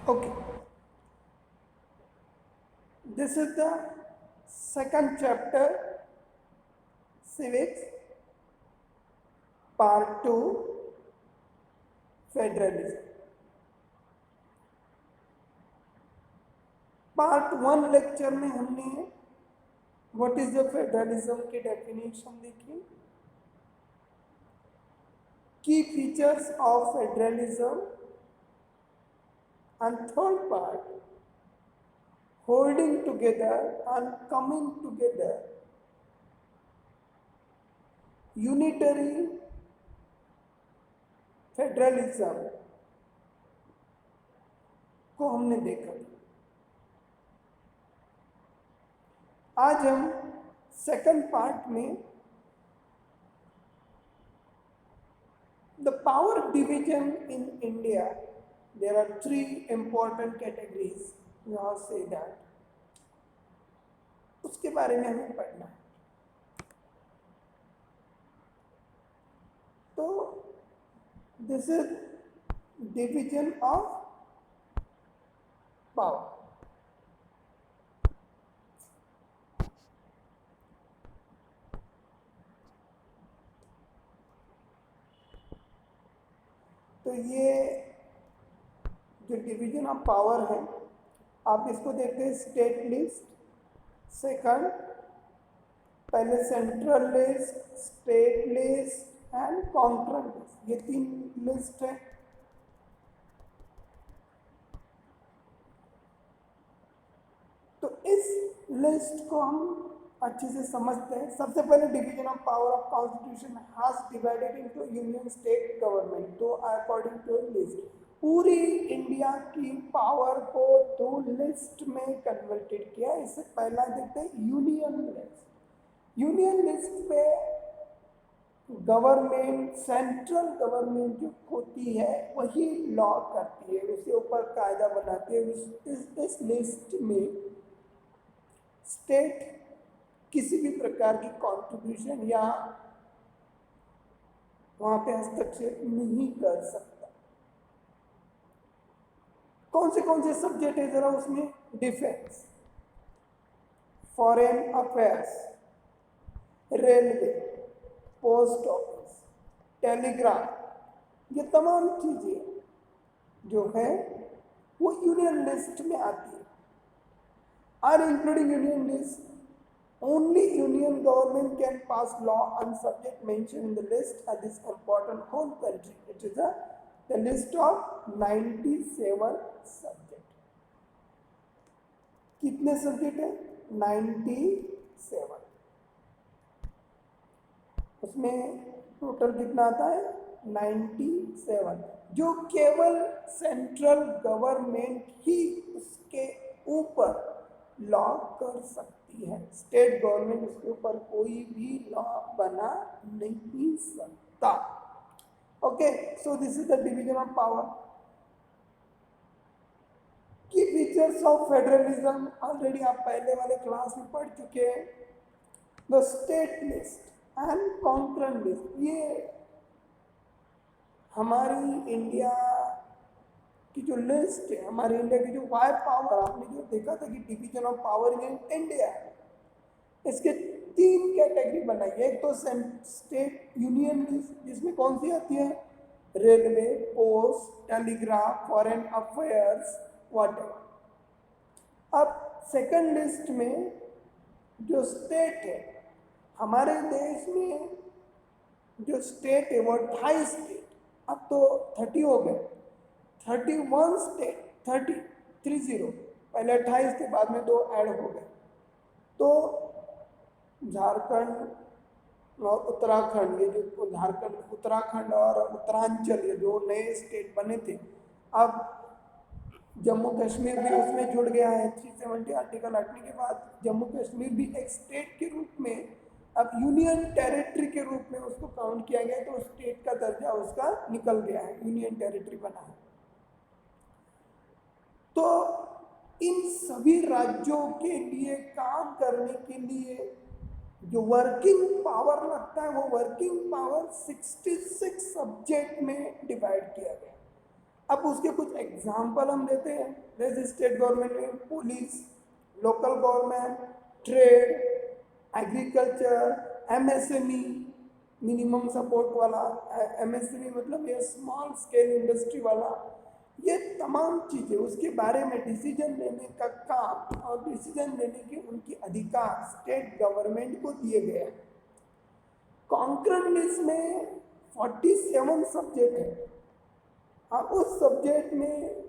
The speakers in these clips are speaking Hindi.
Okay, this is the second chapter, civics, part 2, federalism. Part 1 lecture में हमने व्हाट इज द फेडरलिज्म की डेफिनेशन देखी, की features of federalism, and third part, holding together and coming together unitary federalism को हमने देखा। आज हम सेकंड पार्ट में the power division in India, there are 3 important categories, we all say that, उसके बारे में हमें पढ़ना है। तो this is division of power. तो ये जो डिवीजन ऑफ पावर है, आप इसको देखते हैं स्टेट लिस्ट, सेकंड, पहले central list, state list and concurrent list, ये 3 लिस्ट है। तो इस लिस्ट को हम अच्छे से समझते हैं। सबसे पहले division of power of constitution has divided into union state government. तो अकॉर्डिंग टू लिस्ट पूरी इंडिया की पावर को 2 लिस्ट में कन्वर्टेड किया। इससे पहला देखते हैं यूनियन लिस्ट। यूनियन लिस्ट पे गवर्नमेंट, सेंट्रल गवर्नमेंट जो होती है वही लॉ करती है, उसके ऊपर कायदा बनाती है। इस लिस्ट में स्टेट किसी भी प्रकार की कॉन्ट्रीब्यूशन या वहां पे हस्तक्षेप नहीं कर सकता। कौन से सब्जेक्ट है जरा उसमें? Defence, foreign affairs, railway, post office, telegraph, ये तमाम चीजें जो है वो यूनियन लिस्ट में आती है। Are including union list, only union government can pass law on subject mentioned in the list at this important whole country. It is the list of 97 subject. कितने सब्जेक्ट है? 97। उसमें टोटल कितना आता है? 97, जो केवल सेंट्रल गवर्नमेंट ही उसके ऊपर लॉ कर सकती है। स्टेट गवर्नमेंट उसके ऊपर कोई भी लॉ बना नहीं सकता। Okay, so this is the division of power. Key features of federalism already आप पहले वाले क्लास में पढ़ चुके हैं। The state list and concurrent list, ये हमारी इंडिया की जो लिस्ट है, हमारे इंडिया की जो वाई पावर, आपने जो देखा था कि division of power in India है, इसके 3 कैटेगरी बनाई है। एक तो स्टेट यूनियन लिस्ट, जिसमें कौन सी आती है? Railway, post, telegraph, foreign affairs, whatever. अब सेकंड लिस्ट में जो स्टेट है, हमारे देश में जो स्टेट है वो 28 स्टेट, अब तो 30 हो गए, 31 स्टेट, 30, पहले 28 थे, बाद में 2 ऐड हो गए। तो झारखंड और उत्तराखंड, ये जो झारखंड, उत्तराखंड और उत्तरांचल, ये 2 नए स्टेट बने थे। अब जम्मू कश्मीर भी उसमें जुड़ गया है। 370 आर्टिकल हटने के बाद जम्मू कश्मीर भी एक स्टेट के रूप में, अब यूनियन टेरिटरी के रूप में उसको काउंट किया गया, तो स्टेट का दर्जा उसका निकल गया है, यूनियन टेरिटरी बना है। तो इन सभी राज्यों के लिए काम करने के लिए जो वर्किंग पावर लगता है, वो वर्किंग पावर 66 सब्जेक्ट में डिवाइड किया गया। अब उसके कुछ एग्जाम्पल हम देते हैं, जैसे स्टेट गवर्नमेंट में police, local government, trade, agriculture, MSME, minimum support वाला, एमएसएमई मतलब ये स्मॉल स्केल इंडस्ट्री वाला, ये तमाम चीज़ें उसके बारे में डिसीजन लेने का काम और डिसीजन लेने के उनके अधिकार स्टेट गवर्नमेंट को दिए गए हैं। कॉन्करेंट लिस्ट में 47 सब्जेक्ट है और उस सब्जेक्ट में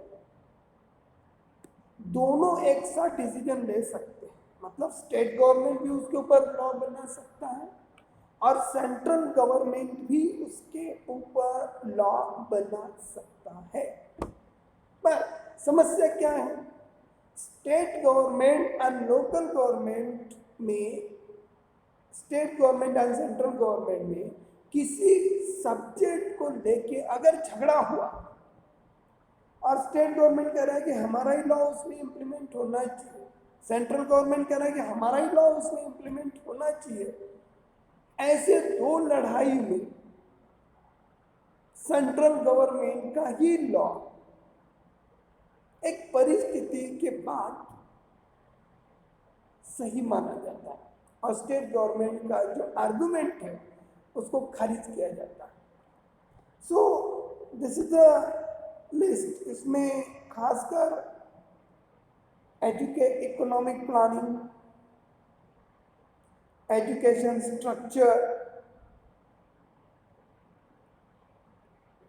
दोनों एक साथ डिसीजन ले सकते हैं, मतलब स्टेट गवर्नमेंट भी उसके ऊपर लॉ बना सकता है और सेंट्रल गवर्नमेंट भी उसके ऊपर लॉ बना सकता है। पर समस्या क्या है, स्टेट गवर्नमेंट और लोकल गवर्नमेंट में, state government and central government में किसी सब्जेक्ट को लेके अगर झगड़ा हुआ और स्टेट गवर्नमेंट कह रहा है कि हमारा ही लॉ उसमें इंप्लीमेंट होना चाहिए, सेंट्रल गवर्नमेंट कह रहा है कि हमारा ही लॉ उसमें इंप्लीमेंट होना चाहिए, ऐसे दो लड़ाई में सेंट्रल गवर्नमेंट का ही लॉ एक परिस्थिति के बाद सही माना जाता है और स्टेट गवर्नमेंट का जो आर्गुमेंट है उसको खारिज किया जाता है। So this is the list. इसमें खासकर economic planning, education structure,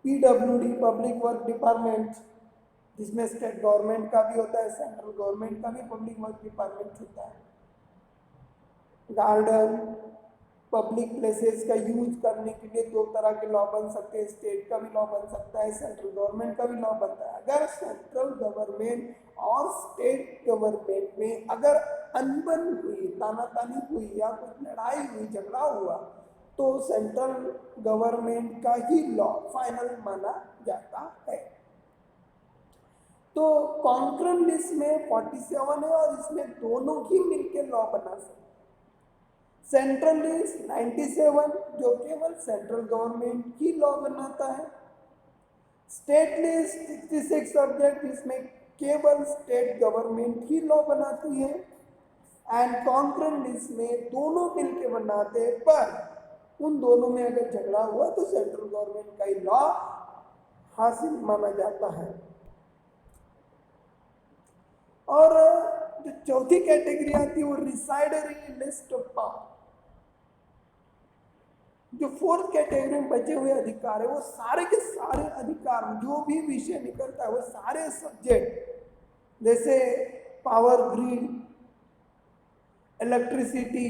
PWD public work department, जिसमें स्टेट गवर्नमेंट का भी होता है, सेंट्रल गवर्नमेंट का भी पब्लिक वर्क डिपार्टमेंट होता है, गार्डन, पब्लिक प्लेसेस का यूज करने के लिए दो तरह के लॉ बन सकते हैं, स्टेट का भी लॉ बन सकता है, सेंट्रल गवर्नमेंट का भी लॉ बनता है। अगर सेंट्रल गवर्नमेंट और स्टेट गवर्नमेंट में अगर अनबन हुई, तानातानी हुई या कुछ लड़ाई हुई, झगड़ा हुआ, तो सेंट्रल गवर्नमेंट का ही लॉ फाइनल माना जाता है। तो कॉन्करेंट लिस्ट में 47 है और इसमें दोनों ही मिलकर लॉ बना सकते। सेंट्रल लिस्ट 97 जो केवल सेंट्रल गवर्नमेंट की लॉ बनाता है। स्टेट लिस्ट 66 सब्जेक्ट जिसमें केवल स्टेट गवर्नमेंट ही लॉ बनाती है। एंड कॉन्करेंट लिस्ट में दोनों मिलके बनाते हैं, पर उन दोनों में अगर झगड़ा हुआ तो सेंट्रल गवर्नमेंट का ही लॉ हासिल माना जाता है। और जो चौथी कैटेगरी आती है वो रिसाइडरी लिस्ट ऑफ पावर। जो फोर्थ कैटेगरी में बचे हुए अधिकार है वो सारे के सारे अधिकार, जो भी विषय निकलता है वो सारे सब्जेक्ट, जैसे पावर ग्रिड, इलेक्ट्रिसिटी,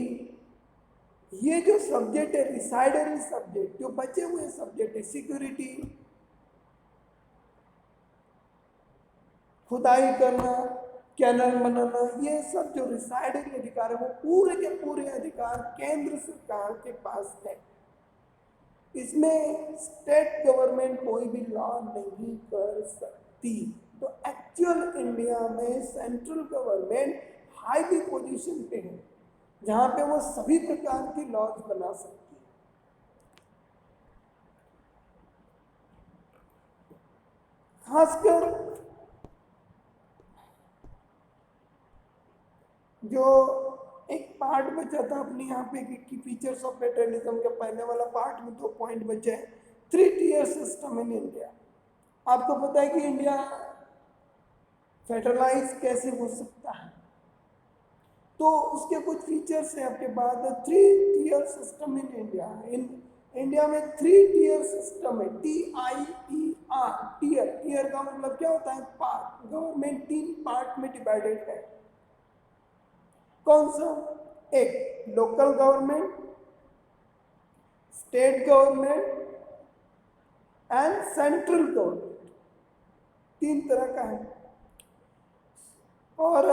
ये जो सब्जेक्ट है रिसाइडरी सब्जेक्ट, जो बचे हुए सब्जेक्ट है सिक्योरिटी, खुदाई करना, कैनल बनाना, ये सब जो रिसाइडरी अधिकार है वो पूरे के पूरे अधिकार केंद्र सरकार के पास है। इसमें स्टेट गवर्नमेंट कोई भी लॉ नहीं कर सकती। तो एक्चुअल इंडिया में सेंट्रल गवर्नमेंट हाई पोजीशन पे है जहां पे वो सभी प्रकार की लॉज बना सकती है। खासकर जो एक पार्ट बचा था अपने यहाँ पे कि फीचर्स ऑफ फेडरलिज्म के पहले वाला पार्ट में 2 पॉइंट बचे हैं। 3 टियर सिस्टम इन इंडिया। आपको पता है कि इंडिया फेडरलाइज कैसे हो सकता है, तो उसके कुछ फीचर्स हैं आपके पास। 3 tier system in India. In India में 3 टियर सिस्टम है, TIER। टियर का मतलब क्या होता है, पार्ट। गवर्नमेंट 3 पार्ट में डिवाइडेड है। कौन सा? एक local government, state government and central government, 3 तरह का है। और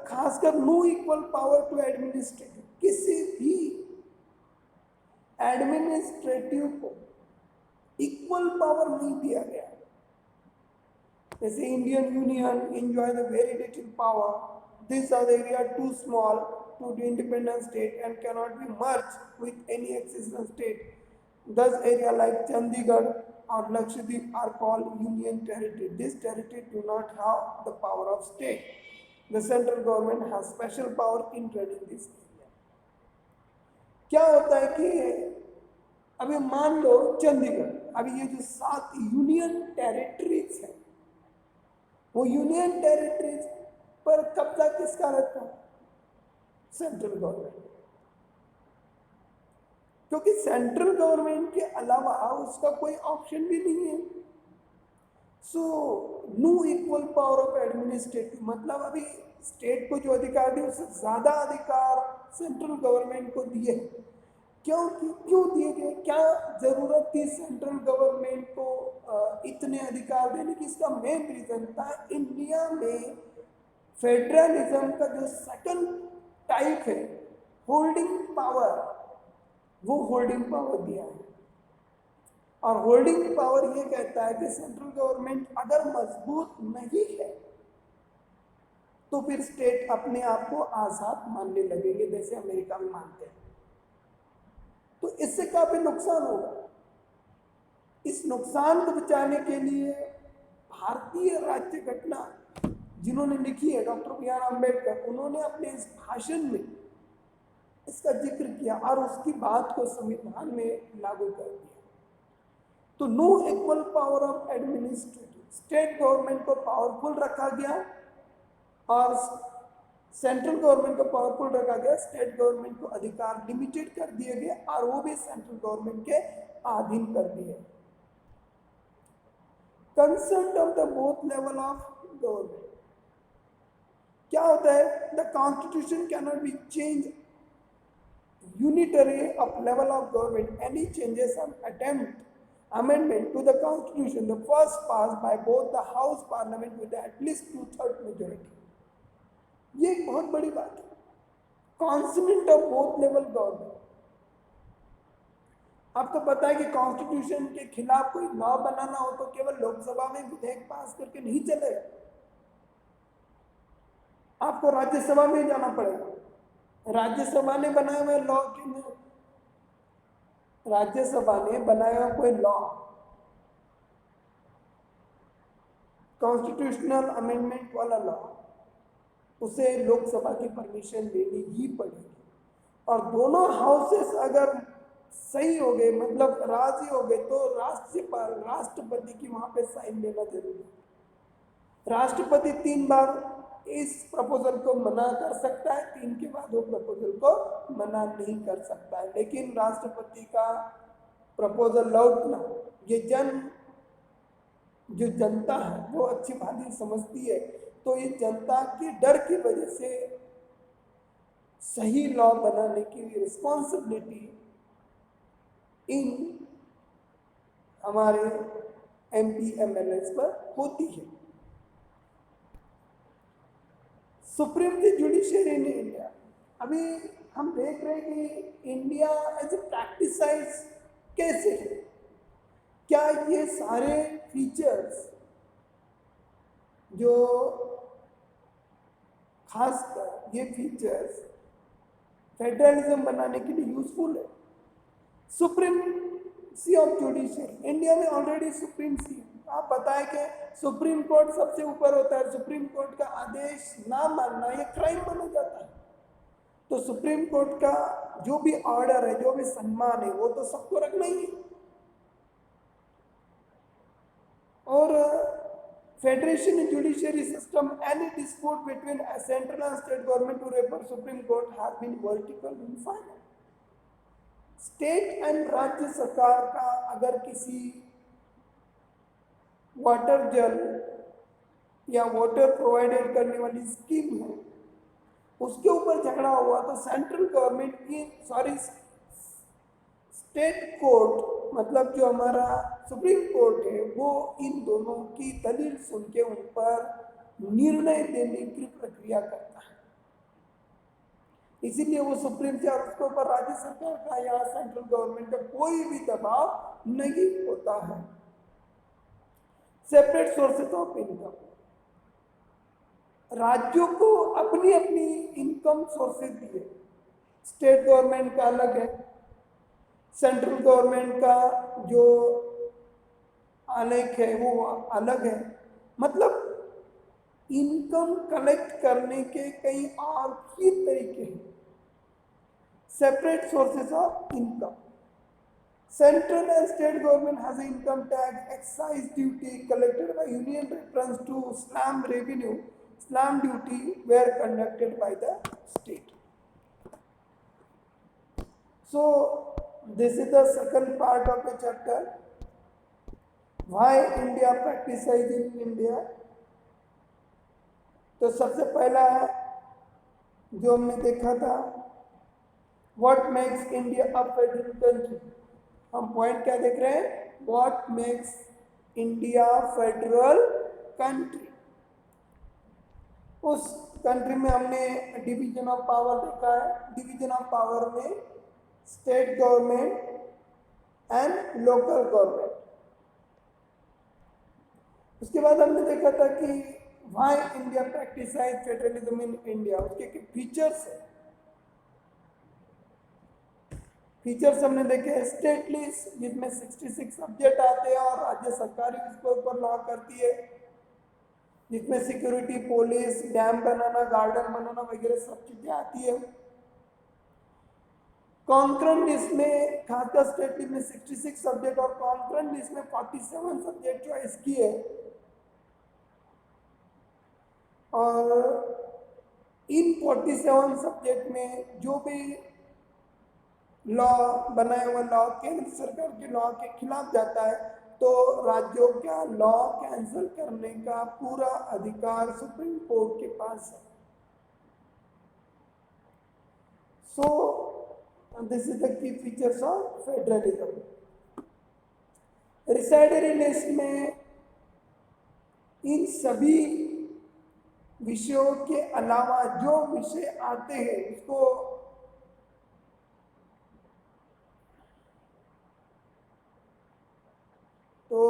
खासकर no equal power to administrative, किसी भी एडमिनिस्ट्रेटिव को इक्वल पावर नहीं दिया गया। जैसे Indian union enjoy the very little power, these are the area too small to be independent state and cannot be merged with any existing state. Thus area like Chandigarh or Lakshadweep are called union territory. This territory do not have the power of state. The central government has special power in running this area. क्या होता है कि अभी मान लो चंडीगढ़, अभी ये जो 7 यूनियन टेरिटरीज है, वो यूनियन टेरिटरीज पर कब्जा किसका रहता है? Central government. क्योंकि सेंट्रल गवर्नमेंट के अलावा उसका कोई ऑप्शन भी नहीं है। So no equal power of administrative, मतलब अभी स्टेट को जो अधिकार दिए उससे ज्यादा अधिकार सेंट्रल गवर्नमेंट को दिए। क्यों दिए गए? क्या जरूरत थी सेंट्रल गवर्नमेंट को इतने अधिकार देने की? इसका मेन रीजन था इंडिया में फेडरलिज्म का जो सेकंड टाइप है होल्डिंग पावर, वो होल्डिंग पावर दिया है। और होल्डिंग पावर ये कहता है कि सेंट्रल गवर्नमेंट अगर मजबूत नहीं है तो फिर स्टेट अपने आप को आजाद मानने लगेंगे, जैसे अमेरिका में मानते हैं। तो इससे काफी नुकसान होगा। इस नुकसान को बचाने के लिए भारतीय राज्य घटना जिन्होंने लिखी है, डॉक्टर बी आर अम्बेडकर, उन्होंने अपने इस भाषण में इसका जिक्र किया और उसकी बात को संविधान में लागू कर दिया। तो no equal power of administrative, state government को पावरफुल रखा गया और सेंट्रल गवर्नमेंट को पावरफुल रखा गया, स्टेट गवर्नमेंट को अधिकार लिमिटेड कर दिए गए और वो भी सेंट्रल गवर्नमेंट के अधीन कर दिए। Consent of the both level of government, क्या होता है? The constitution can not be change unitary of level of government. Any changes or amendment to the constitution, the first passed by both the house parliament with at least 2/3 majority. ये एक बहुत बड़ी बात है। Consonant of both level government, आपको पता है कि कॉन्स्टिट्यूशन के खिलाफ कोई लॉ बनाना हो तो केवल लोकसभा में विधेयक पास करके नहीं चलेगा, आपको राज्यसभा में जाना पड़ेगा। राज्यसभा ने बनाए हुए लॉ के लिए, राज्यसभा ने बनाया हुआ कोई लॉ, कॉन्स्टिट्यूशनल अमेंडमेंट वाला लॉ, उसे लोकसभा की परमिशन लेनी ही पड़ेगी। और दोनों हाउसेस अगर सही हो गए, मतलब राजी हो गए, तो राष्ट्रपति की वहां पे साइन लेना जरूरी है। राष्ट्रपति 3 बार इस प्रपोजल को मना कर सकता है, 3 के बाद वो प्रपोजल को मना नहीं कर सकता है। लेकिन राष्ट्रपति का प्रपोजल लौटना, ये जो जनता है वो अच्छी भांति समझती है, तो ये जनता के डर की वजह से सही लॉ बनाने की रिस्पॉन्सिबिलिटी इन हमारे MP MLAs पर होती है। Supreme the judiciary in India, अभी हम देख रहे हैं कि इंडिया एज ए प्रैक्टिसाइज कैसे है। क्या ये सारे फीचर्स जो खासकर ये फीचर्स फेडरलिज्म बनाने के लिए यूजफुल है? सुप्रीमसी ऑफ जुडिशियरी, इंडिया में ऑलरेडी सुप्रीमसी, आप बताएं कि सुप्रीम कोर्ट सबसे ऊपर होता है, सुप्रीम कोर्ट का आदेश ना मानना ये क्राइम माना जाता है। तो सुप्रीम कोर्ट का जो भी ऑर्डर है, जो भी सम्मान है, वो तो सबको रखना ही है। और federation in judiciary system, any dispute between central and state government to refer supreme court have been vertical in final. State and राज्य सरकार का अगर किसी वाटर जल या वाटर प्रोवाइडेड करने वाली स्कीम है, उसके ऊपर झगड़ा हुआ, तो सेंट्रल गवर्नमेंट की स्टेट कोर्ट, मतलब जो हमारा सुप्रीम कोर्ट है, वो इन दोनों की दलील सुन के उन पर निर्णय देने की प्रक्रिया करता है। इसीलिए वो सुप्रीम से और उसके ऊपर राज्य सरकार का या सेंट्रल गवर्नमेंट का कोई भी दबाव नहीं होता है। सेपरेट सोर्सेज ऑफ इनकम, राज्यों को अपनी अपनी इनकम सोर्सेज दिए। स्टेट गवर्नमेंट का अलग है, सेंट्रल गवर्नमेंट का जो आलेख है वो अलग है। मतलब इनकम कलेक्ट करने के कई और भी तरीके हैं, separate sources of income. Central and state government has an income tax, excise duty collected by union returns to slum revenue. Slum duty were conducted by the state. So this is the second part of the chapter. Why India practices in India? तो सबसे पहला जो हमने देखा था, What makes India a federal country? हम पॉइंट क्या देख रहे हैं? What makes India federal country? उस कंट्री में हमने डिवीजन ऑफ पावर देखा है। डिवीजन ऑफ पावर में state government and local government. उसके बाद हमने देखा था कि why India practise federalism in India, उसके फीचर्स है। फीचर्स हमने देखे स्टेट लिस्ट जिसमें 66 सब्जेक्ट आते हैं और राज्य सरकार इसके ऊपर लॉ करती है, जिसमें सिक्योरिटी, पुलिस, डैम बनाना, गार्डन बनाना वगैरह सब चीजें आती है। कॉन्करेंट लिस्ट में खासकर स्टेट लिस्ट में 66 सब्जेक्ट और कॉन्करेंट लिस्ट में 47 सब्जेक्ट चॉइस किए। और इन 47 सब्जेक्ट में जो भी लॉ बनाया हुआ लॉ केंद्र सरकार के लॉ के खिलाफ जाता है तो राज्यों का लॉ कैंसिल करने का पूरा अधिकार सुप्रीम कोर्ट के पास है। So this is the key features of federalism. Residuary list में इन सभी विषयों के अलावा जो विषय आते हैं उसको तो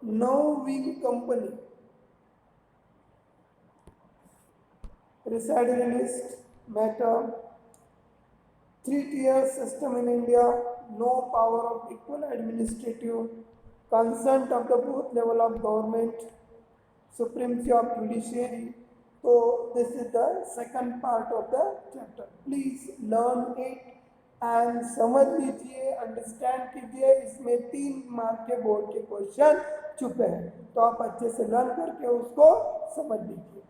नो विंग कंपनी residuary list matter 3-tier system in India, no power of equal administrative, consent of the both level of government, supremacy of judiciary. So this is the second part of the chapter. Please learn it and समझ लीजिए, अंडरस्टैंड कीजिए। इसमें 3 मार्क के बोर्ड के क्वेश्चन छुपे हैं, तो आप अच्छे से लर्न करके उसको समझ लीजिए।